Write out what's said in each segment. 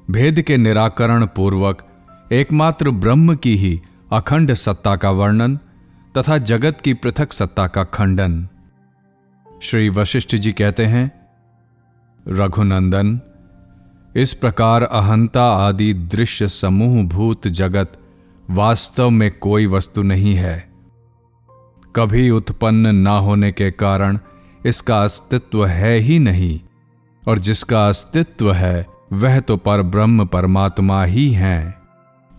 भेद के निराकरण पूर्वक एकमात्र ब्रह्म की ही अखंड सत्ता का वर्णन तथा जगत की पृथक सत्ता का खंडन। श्री वशिष्ठ जी कहते हैं, रघुनंदन, इस प्रकार अहंता आदि दृश्य समूह भूत जगत वास्तव में कोई वस्तु नहीं है। कभी उत्पन्न न होने के कारण इसका अस्तित्व है ही नहीं, और जिसका अस्तित्व है वह तो परब्रह्म परमात्मा ही हैं।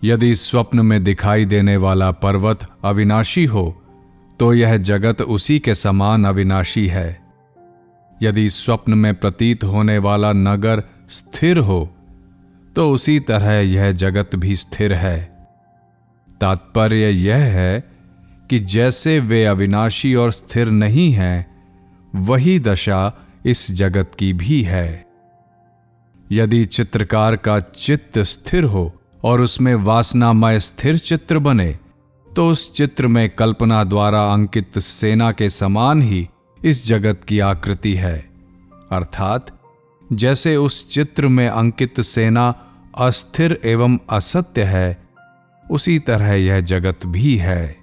यदि स्वप्न में दिखाई देने वाला पर्वत अविनाशी हो तो यह जगत उसी के समान अविनाशी है। यदि स्वप्न में प्रतीत होने वाला नगर स्थिर हो तो उसी तरह यह जगत भी स्थिर है। तात्पर्य यह है कि जैसे वे अविनाशी और स्थिर नहीं हैं, वही दशा इस जगत की भी है। यदि चित्रकार का चित्त स्थिर हो और उसमें वासनामय स्थिर चित्र बने तो उस चित्र में कल्पना द्वारा अंकित सेना के समान ही इस जगत की आकृति है। अर्थात जैसे उस चित्र में अंकित सेना अस्थिर एवं असत्य है, उसी तरह यह जगत भी है।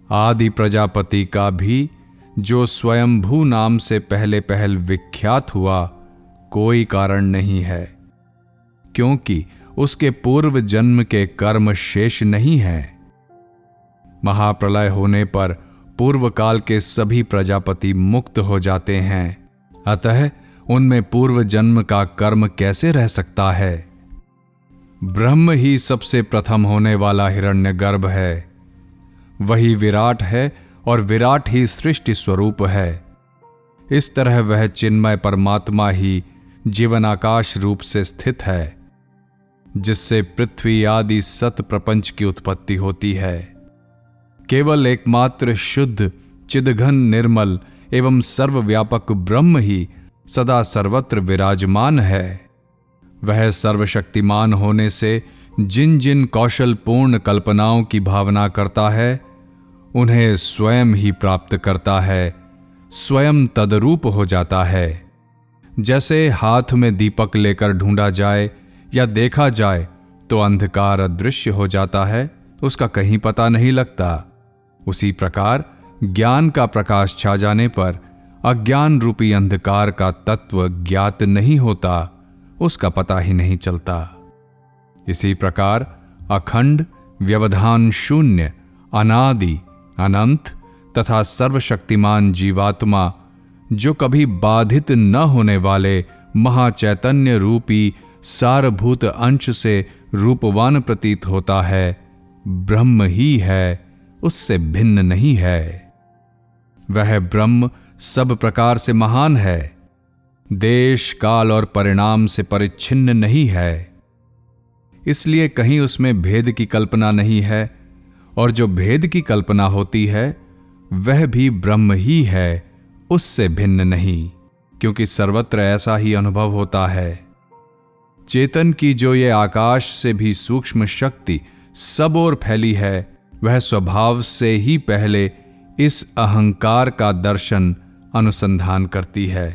आदि प्रजापति का भी जो स्वयंभू नाम से पहले पहल विख्यात हुआ, कोई कारण नहीं है, क्योंकि उसके पूर्व जन्म के कर्म शेष नहीं हैं। महाप्रलय होने पर पूर्व काल के सभी प्रजापति मुक्त हो जाते हैं, अतः उनमें पूर्व जन्म का कर्म कैसे रह सकता है? ब्रह्म ही सबसे प्रथम होने वाला हिरण्यगर्भ है, वही विराट है और विराट ही सृष्टि स्वरूप है। इस तरह वह चिन्मय परमात्मा ही जीवनाकाश रूप से स्थित है, जिससे पृथ्वी आदि सत प्रपंच की उत्पत्ति होती है। केवल एकमात्र शुद्ध चिदघन निर्मल एवं सर्वव्यापक ब्रह्म ही सदा सर्वत्र विराजमान है। वह सर्वशक्तिमान होने से जिन जिन कौशलपूर्ण कल्पनाओं की भावना करता है, उन्हें स्वयं ही प्राप्त करता है, स्वयं तदरूप हो जाता है। जैसे हाथ में दीपक लेकर ढूंढा जाए या देखा जाए तो अंधकार अदृश्य हो जाता है, उसका कहीं पता नहीं लगता। उसी प्रकार ज्ञान का प्रकाश छा जाने पर अज्ञान रूपी अंधकार का तत्व ज्ञात नहीं होता, उसका पता ही नहीं चलता। इसी प्रकार अखंड, व्यवधान शून्य, अनादि, अनंत तथा सर्वशक्तिमान जीवात्मा, जो कभी बाधित न होने वाले महाचैतन्य रूपी सारभूत अंश से रूपवान प्रतीत होता है, ब्रह्म ही है, उससे भिन्न नहीं है। वह ब्रह्म सब प्रकार से महान है, देश काल और परिणाम से परिच्छिन्न नहीं है, इसलिए कहीं उसमें भेद की कल्पना नहीं है, और जो भेद की कल्पना होती है वह भी ब्रह्म ही है, उससे भिन्न नहीं, क्योंकि सर्वत्र ऐसा ही अनुभव होता है। चेतन की जो ये आकाश से भी सूक्ष्म शक्ति सब ओर फैली है, वह स्वभाव से ही पहले इस अहंकार का दर्शन अनुसंधान करती है।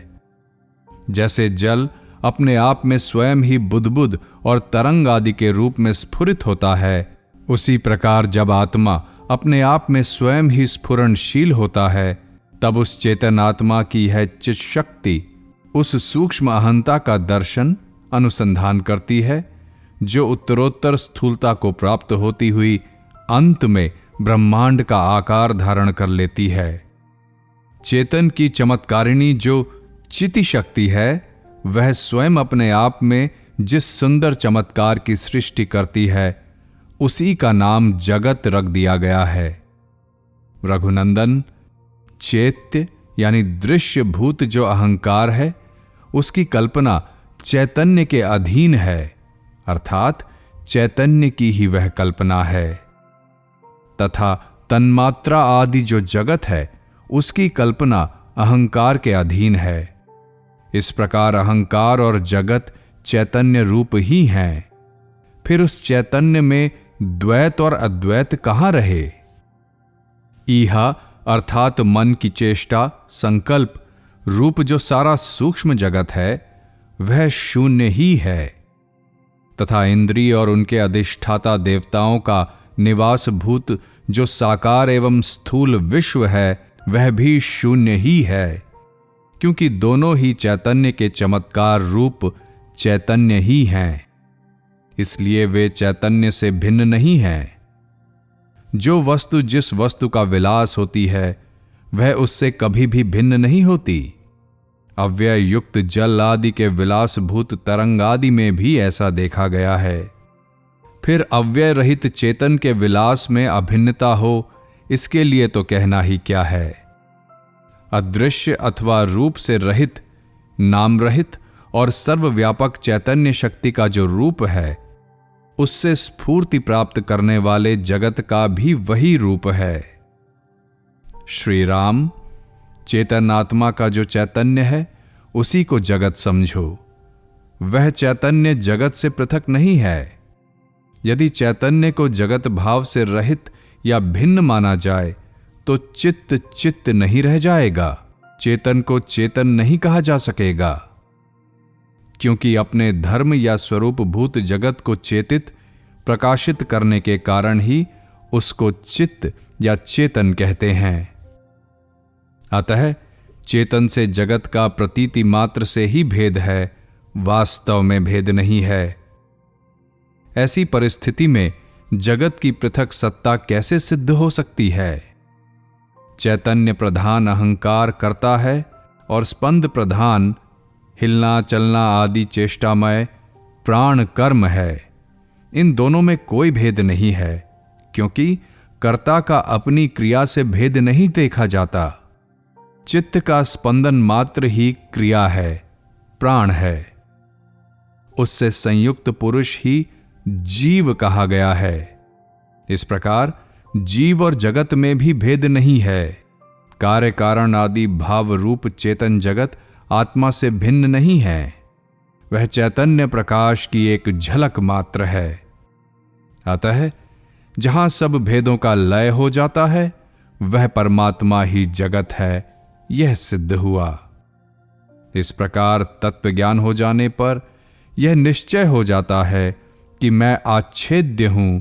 जैसे जल अपने आप में स्वयं ही बुदबुद और तरंग आदि के रूप में स्फुरित होता है, उसी प्रकार जब आत्मा अपने आप में स्वयं ही स्फुरणशील होता है, तब उस चेतन आत्मा की यह चित शक्ति उस सूक्ष्म अहंता का दर्शन अनुसंधान करती है, जो उत्तरोत्तर स्थूलता को प्राप्त होती हुई अंत में ब्रह्मांड का आकार धारण कर लेती है। चेतन की चमत्कारिणी जो चिति शक्ति है, वह स्वयं अपने आप में जिस सुंदर चमत्कार की सृष्टि करती है, उसी का नाम जगत रख दिया गया है। रघुनंदन, चैत्य यानी दृश्य भूत जो अहंकार है, उसकी कल्पना चैतन्य के अधीन है, अर्थात चैतन्य की ही वह कल्पना है, तथा तन्मात्रा आदि जो जगत है, उसकी कल्पना अहंकार के अधीन है। इस प्रकार अहंकार और जगत चैतन्य रूप ही हैं। फिर उस चैतन्य में द्वैत और अद्वैत कहां रहे? ईहा अर्थात मन की चेष्टा, संकल्प रूप जो सारा सूक्ष्म जगत है, वह शून्य ही है, तथा इंद्रिय और उनके अधिष्ठाता देवताओं का निवासभूत जो साकार एवं स्थूल विश्व है वह भी शून्य ही है, क्योंकि दोनों ही चैतन्य के चमत्कार रूप चैतन्य ही हैं, इसलिए वे चैतन्य से भिन्न नहीं हैं। जो वस्तु जिस वस्तु का विलास होती है वह उससे कभी भी भिन्न नहीं होती। अव्यय युक्त जल आदि के विलासभूत तरंग आदि में भी ऐसा देखा गया है। फिर अव्यय रहित चेतन के विलास में अभिन्नता हो, इसके लिए तो कहना ही क्या है। अदृश्य अथवा रूप से रहित, नाम रहित और सर्वव्यापक चैतन्य शक्ति का जो रूप है उससे स्फूर्ति प्राप्त करने वाले जगत का भी वही रूप है। श्री राम, चेतन आत्मा का जो चैतन्य है उसी को जगत समझो। वह चैतन्य जगत से पृथक नहीं है। यदि चैतन्य को जगत भाव से रहित या भिन्न माना जाए तो चित्त चित्त नहीं रह जाएगा, चेतन को चेतन नहीं कहा जा सकेगा, क्योंकि अपने धर्म या स्वरूप भूत जगत को चेतित प्रकाशित करने के कारण ही उसको चित्त या चेतन कहते हैं। अतः चेतन से जगत का प्रतीति मात्र से ही भेद है, वास्तव में भेद नहीं है। ऐसी परिस्थिति में जगत की पृथक सत्ता कैसे सिद्ध हो सकती है? चैतन्य प्रधान अहंकार करता है और स्पंद प्रधान हिलना चलना आदि चेष्टामय प्राण कर्म है। इन दोनों में कोई भेद नहीं है, क्योंकि कर्ता का अपनी क्रिया से भेद नहीं देखा जाता। चित्त का स्पंदन मात्र ही क्रिया है, प्राण है। उससे संयुक्त पुरुष ही जीव कहा गया है। इस प्रकार जीव और जगत में भी भेद नहीं है। कार्य कारण आदि भाव रूप चेतन जगत आत्मा से भिन्न नहीं है, वह चैतन्य प्रकाश की एक झलक मात्र है। अतः जहां सब भेदों का लय हो जाता है वह परमात्मा ही जगत है, यह सिद्ध हुआ। इस प्रकार तत्व ज्ञान हो जाने पर यह निश्चय हो जाता है कि मैं आच्छेद्य हूं,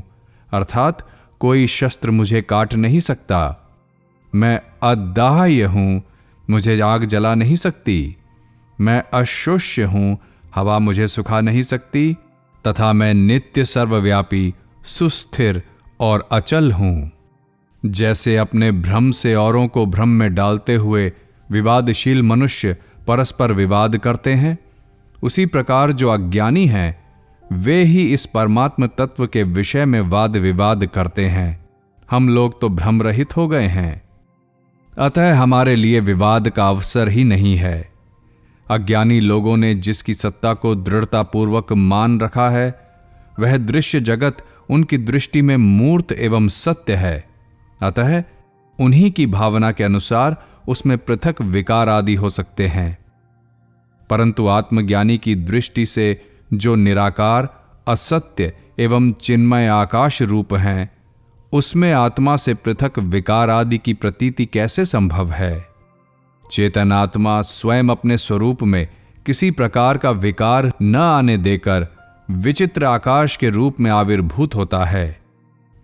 अर्थात कोई शस्त्र मुझे काट नहीं सकता। मैं अदाह्य हूं, मुझे आग जला नहीं सकती। मैं अशोष्य हूं, हवा मुझे सुखा नहीं सकती, तथा मैं नित्य सर्वव्यापी सुस्थिर और अचल हूं। जैसे अपने भ्रम से औरों को भ्रम में डालते हुए विवादशील मनुष्य परस्पर विवाद करते हैं, उसी प्रकार जो अज्ञानी हैं वे ही इस परमात्म तत्व के विषय में वाद विवाद करते हैं। हम लोग तो भ्रम रहित हो गए हैं, अतः हमारे लिए विवाद का अवसर ही नहीं है। अज्ञानी लोगों ने जिसकी सत्ता को दृढ़तापूर्वक मान रखा है वह दृश्य जगत उनकी दृष्टि में मूर्त एवं सत्य है। अतः उन्हीं की भावना के अनुसार उसमें पृथक विकार आदि हो सकते हैं, परंतु आत्मज्ञानी की दृष्टि से जो निराकार असत्य एवं चिन्मय आकाश रूप हैं, उसमें आत्मा से पृथक विकार आदि की प्रतीति कैसे संभव है? चेतन आत्मा स्वयं अपने स्वरूप में किसी प्रकार का विकार न आने देकर विचित्र आकाश के रूप में आविर्भूत होता है।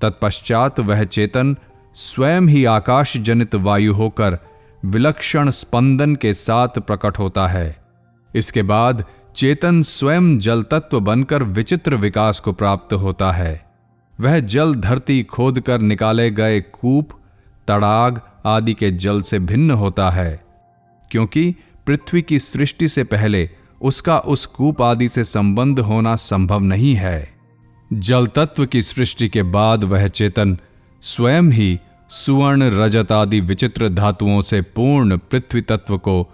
तत्पश्चात वह चेतन स्वयं ही आकाश जनित वायु होकर विलक्षण स्पंदन के साथ प्रकट होता है। इसके बाद चेतन स्वयं जल तत्व बनकर विचित्र विकास को प्राप्त होता है। वह जल धरती खोद कर निकाले गए कूप, तड़ाग आदि के जल से भिन्न होता है, क्योंकि पृथ्वी की सृष्टि से पहले उसका उस कूप आदि से संबंध होना संभव नहीं है। जल तत्व की सृष्टि के बाद वह चेतन स्वयं ही सुवर्ण रजत आदि विचित्र धातुओं से पूर्ण पृथ्वी तत्व को,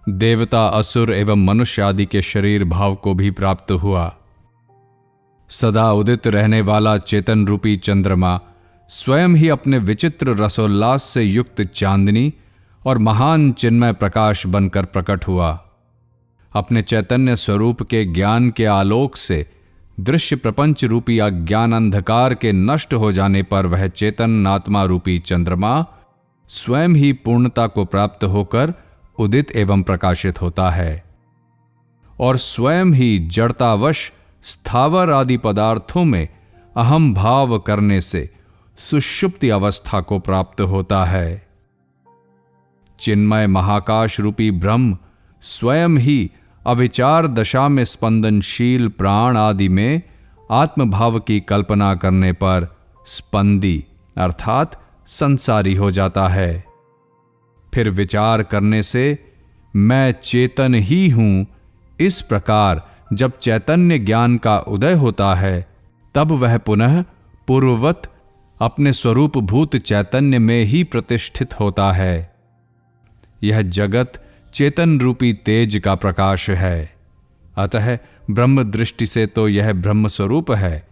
देवता असुर एवं मनुष्य आदि के शरीर भाव को भी प्राप्त हुआ। सदा उदित रहने वाला चेतन रूपी चंद्रमा स्वयं ही अपने विचित्र रसोल्लास से युक्त चांदनी और महान चिन्मय प्रकाश बनकर प्रकट हुआ। अपने चैतन्य स्वरूप के ज्ञान के आलोक से दृश्य प्रपंच रूपी अज्ञान अंधकार के नष्ट हो जाने पर वह चेतन आत्मा रूपी चंद्रमा स्वयं ही पूर्णता को प्राप्त होकर उदित एवं प्रकाशित होता है और स्वयं ही जड़तावश स्थावर आदि पदार्थों में अहम भाव करने से सुषुप्ति अवस्था को प्राप्त होता है। चिन्मय महाकाश रूपी ब्रह्म स्वयं ही अविचार दशा में स्पंदनशील प्राण आदि में आत्मभाव की कल्पना करने पर स्पंदी अर्थात संसारी हो जाता है। फिर विचार करने से मैं चेतन ही हूं, इस प्रकार जब चैतन्य ज्ञान का उदय होता है तब वह पुनः पूर्ववत अपने स्वरूप भूत चैतन्य में ही प्रतिष्ठित होता है। यह जगत चेतन रूपी तेज का प्रकाश है। अतः ब्रह्म दृष्टि से तो यह ब्रह्म स्वरूप है,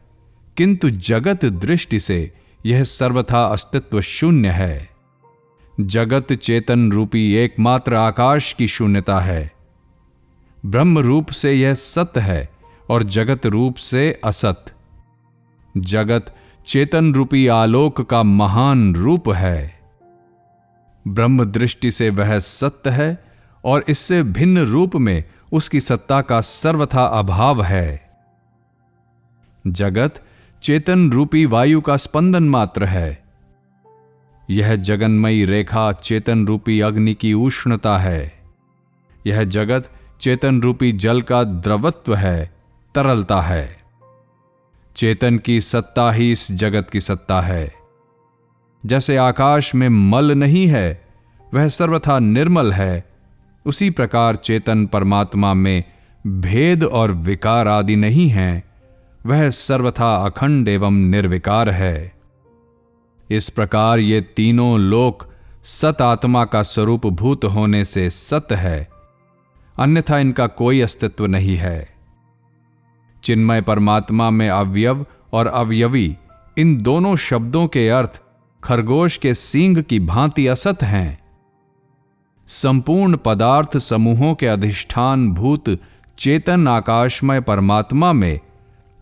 किंतु जगत दृष्टि से यह सर्वथा अस्तित्व शून्य है। जगत चेतन रूपी एकमात्र आकाश की शून्यता है। ब्रह्म रूप से यह सत है और जगत रूप से असत। जगत चेतन रूपी आलोक का महान रूप है। ब्रह्म दृष्टि से वह सत्य है और इससे भिन्न रूप में उसकी सत्ता का सर्वथा अभाव है। जगत चेतन रूपी वायु का स्पंदन मात्र है। यह जगन्मयी रेखा चेतन रूपी अग्नि की उष्णता है। यह जगत चेतन रूपी जल का द्रवत्व है, तरलता है। चेतन की सत्ता ही इस जगत की सत्ता है। जैसे आकाश में मल नहीं है, वह सर्वथा निर्मल है, उसी प्रकार चेतन परमात्मा में भेद और विकार आदि नहीं है, वह सर्वथा अखंड एवं निर्विकार है। इस प्रकार ये तीनों लोक सत आत्मा का स्वरूप भूत होने से सत है, अन्यथा इनका कोई अस्तित्व नहीं है। चिन्मय परमात्मा में अवयव और अवयवी इन दोनों शब्दों के अर्थ खरगोश के सींग की भांति असत हैं। संपूर्ण पदार्थ समूहों के अधिष्ठान भूत चेतन आकाशमय परमात्मा में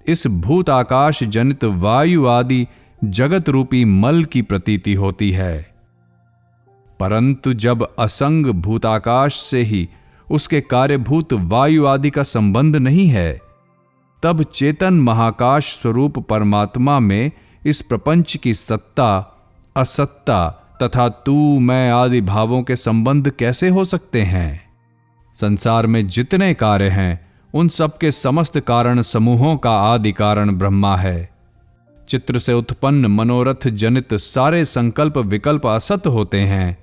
इस भूत आकाश जनित वायु आदि जगत रूपी मल की प्रतीति होती है। परंतु जब असंग भूताकाश से ही उसके कार्यभूत वायु आदि का संबंध नहीं है, तब चेतन महाकाश स्वरूप परमात्मा में इस प्रपंच की सत्ता, असत्ता तथा तू मैं आदि भावों के संबंध कैसे हो सकते हैं? संसार में जितने कार्य हैं, उन सब के समस्त कारण समूहों का आदि कारण ब्रह्मा है। चित्र से उत्पन्न मनोरथ जनित सारे संकल्प विकल्प असत होते हैं।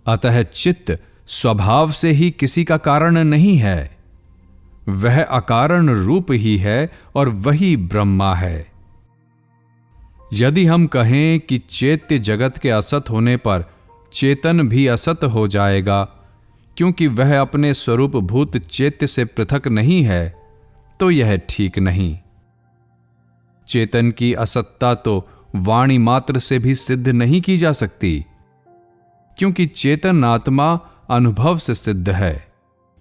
अतः चित्त स्वभाव से ही किसी का कारण नहीं है, वह अकारण रूप ही है और वही ब्रह्मा है। यदि हम कहें कि चैत्य जगत के असत होने पर चेतन भी असत हो जाएगा, क्योंकि वह अपने स्वरूप भूत चैत्य से पृथक नहीं है, तो यह ठीक नहीं। चेतन की असत्ता तो वाणी मात्र से भी सिद्ध नहीं की जा सकती, क्योंकि चेतन आत्मा अनुभव से सिद्ध है।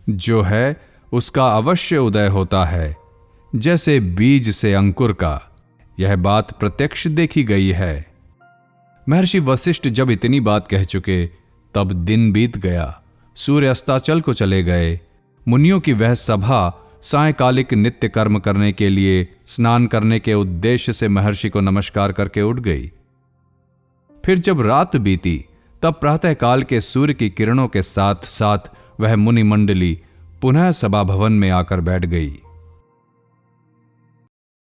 जो है उसका अवश्य उदय होता है, जैसे बीज से अंकुर का। यह बात प्रत्यक्ष देखी गई है। महर्षि वशिष्ठ जब इतनी बात कह चुके, तब दिन बीत गया। सूर्य अस्ताचल को चले गए। मुनियों की वह सभा सायंकालिक नित्य कर्म करने के लिए स्नान करने के उद्देश्य से महर्षि को नमस्कार करके उठ गई। फिर जब रात बीती, तब प्रातःकाल के सूर्य की किरणों के साथ साथ वह मुनि मंडली पुनः सभा भवन में आकर बैठ गई।